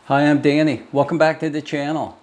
Hi, I'm Danny. Welcome back to the channel.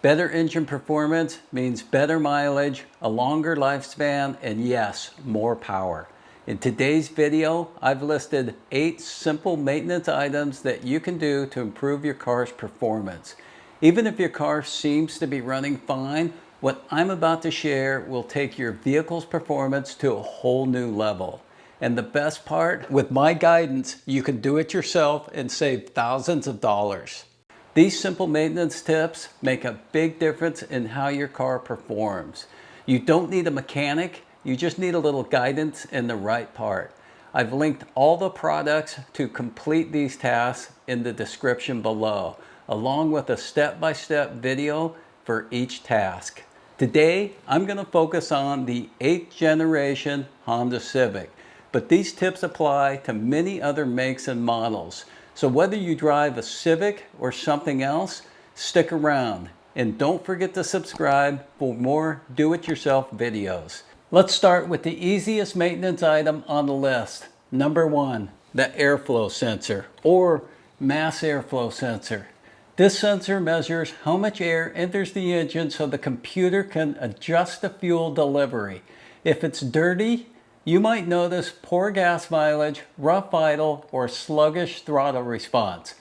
Better engine performance means better mileage, a longer lifespan, and yes, more power. In today's video, I've listed 8 simple maintenance items that you can do to improve your car's performance. Even if your car seems to be running fine, what I'm about to share will take your vehicle's performance to a whole new level. And the best part, with my guidance, you can do it yourself and save thousands of dollars. These simple maintenance tips make a big difference in how your car performs. You don't need a mechanic, you just need a little guidance in the right part. I've linked all the products to complete these tasks in the description below, along with a step-by-step video for each task. Today, I'm going to focus on the 8th generation Honda Civic, but these tips apply to many other makes and models. So whether you drive a Civic or something else, stick around and don't forget to subscribe for more do-it-yourself videos. Let's start with the easiest maintenance item on the list. Number 1, the airflow sensor or MAFS airflow sensor. This sensor measures how much air enters the engine so the computer can adjust the fuel delivery. If it's dirty, you might notice poor gas mileage, rough idle, or sluggish throttle response.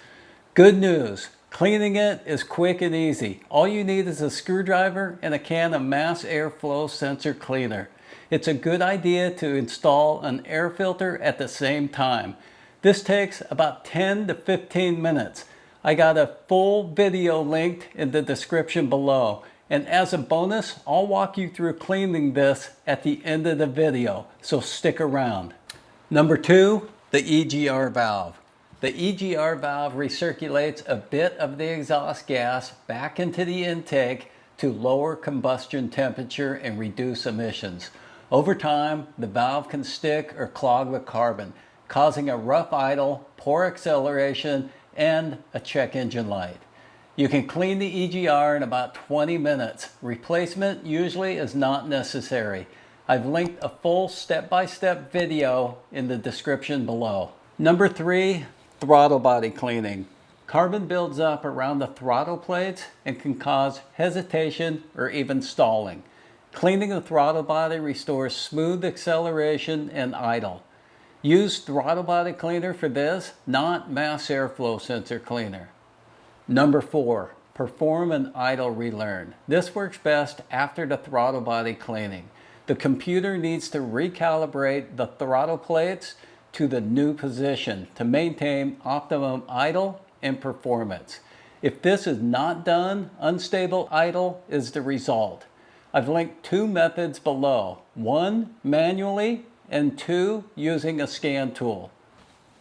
Good news, cleaning it is quick and easy. All you need is a screwdriver and a can of MAFS airflow sensor cleaner. It's a good idea to install an air filter at the same time. This takes about 10 to 15 minutes. I got a full video linked in the description below. And as a bonus, I'll walk you through cleaning this at the end of the video, so stick around. Number 2, the EGR valve. The EGR valve recirculates a bit of the exhaust gas back into the intake to lower combustion temperature and reduce emissions. Over time, the valve can stick or clog with carbon, causing a rough idle, poor acceleration, and a check engine light. You can clean the EGR in about 20 minutes. Replacement usually is not necessary. I've linked a full step-by-step video in the description below. Number 3, throttle body cleaning. Carbon builds up around the throttle plates and can cause hesitation or even stalling. Cleaning the throttle body restores smooth acceleration and idle. Use throttle body cleaner for this, not MAFS airflow sensor cleaner. Number 4, perform an idle relearn. This works best after the throttle body cleaning. The computer needs to recalibrate the throttle plates to the new position to maintain optimum idle and performance. If this is not done, unstable idle is the result. I've linked 2 methods below, 1 manually and 2 using a scan tool.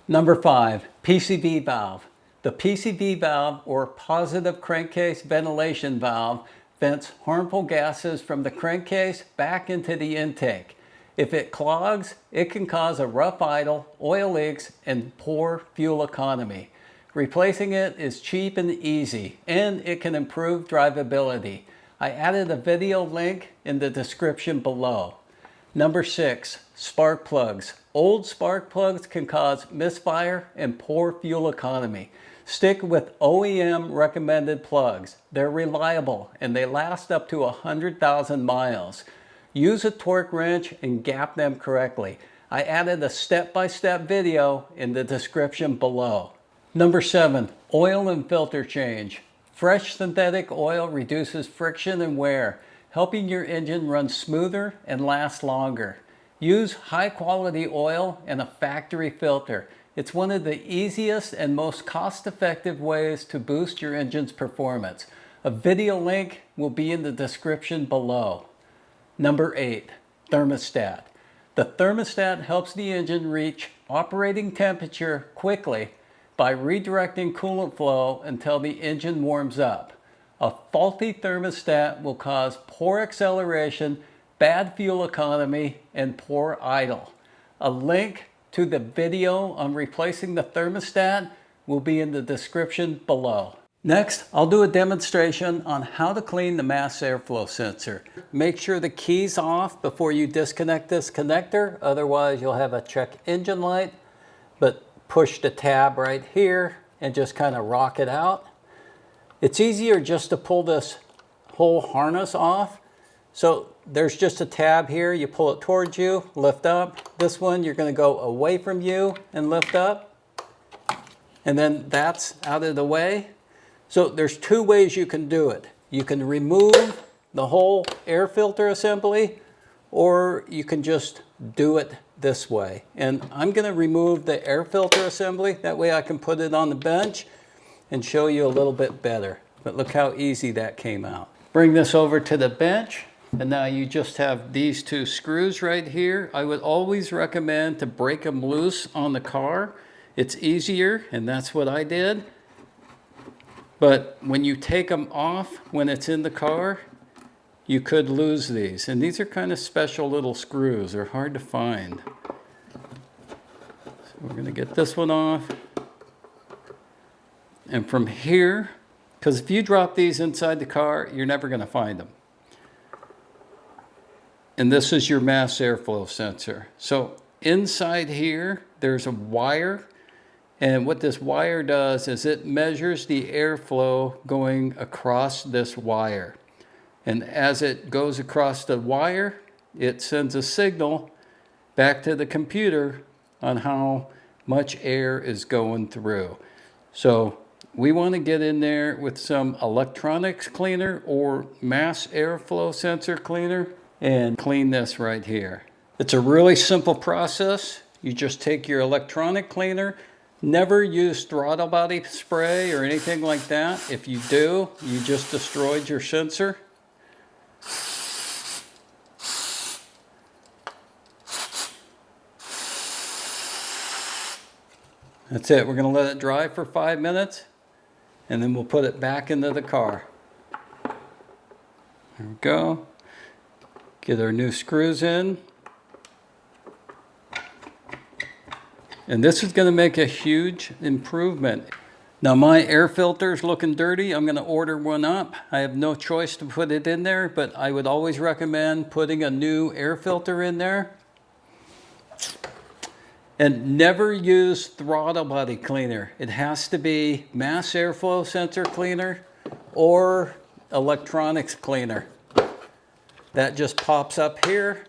Number 5, PCV valve. The PCV valve, or positive crankcase ventilation valve, vents harmful gases from the crankcase back into the intake. If it clogs, it can cause a rough idle, oil leaks, and poor fuel economy. Replacing it is cheap and easy, and it can improve drivability. I added a video link in the description below. Number 6, spark plugs. Old spark plugs can cause misfire and poor fuel economy. Stick with OEM recommended plugs. They're reliable and they last up to 100,000 miles. Use a torque wrench and gap them correctly. I added a step-by-step video in the description below. Number 7, oil and filter change. Fresh synthetic oil reduces friction and wear, helping your engine run smoother and last longer. Use high-quality oil and a factory filter. It's one of the easiest and most cost-effective ways to boost your engine's performance. A video link will be in the description below. Number 8, thermostat. The thermostat helps the engine reach operating temperature quickly by redirecting coolant flow until the engine warms up. A faulty thermostat will cause poor acceleration, bad fuel economy, and poor idle. A link to the video on replacing the thermostat will be in the description below. Next, I'll do a demonstration on how to clean the MAFS airflow sensor. Make sure the key's off before you disconnect this connector, otherwise you'll have a check engine light, but push the tab right here and just kind of rock it out. It's easier just to pull this whole harness off. So there's just a tab here. You pull it towards you, lift up. This one, you're going to go away from you and lift up. And then that's out of the way. So there's two ways you can do it. You can remove the whole air filter assembly, or you can just do it this way. And I'm going to remove the air filter assembly. That way I can put it on the bench and show you a little bit better. But look how easy that came out. Bring this over to the bench, and now you just have these two screws right here. I would always recommend to break them loose on the car. It's easier, and that's what I did. But when you take them off when it's in the car, you could lose these. And these are kind of special little screws. They're hard to find. So we're going to get this one off. And from here, because if you drop these inside the car, you're never going to find them. And this is your MAFS airflow sensor. So inside here, there's a wire. And what this wire does is it measures the airflow going across this wire. And as it goes across the wire, it sends a signal back to the computer on how much air is going through. So we want to get in there with some electronics cleaner or MAFS airflow sensor cleaner and clean this right here. It's a really simple process. You just take your electronic cleaner. Never use throttle body spray or anything like that. If you do, you just destroyed your sensor. That's it. We're going to let it dry for 5 minutes, and then we'll put it back into the car. There we go. Get our new screws in. And this is going to make a huge improvement. Now my air filter is looking dirty. I'm going to order one up. I have no choice to put it in there, but I would always recommend putting a new air filter in there. And never use throttle body cleaner. It has to be MAFS airflow sensor cleaner or electronics cleaner. That just pops up here.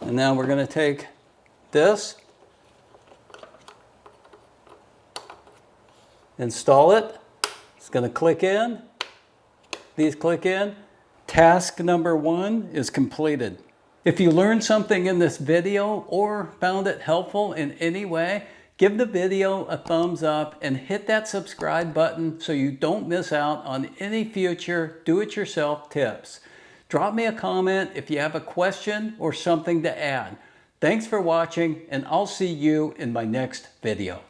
And now we're going to take this, install it. It's going to click in. These click in. Task number 1 is completed. If you learned something in this video or found it helpful in any way, give the video a thumbs up and hit that subscribe button so you don't miss out on any future do-it-yourself tips. Drop me a comment if you have a question or something to add. Thanks for watching, and I'll see you in my next video.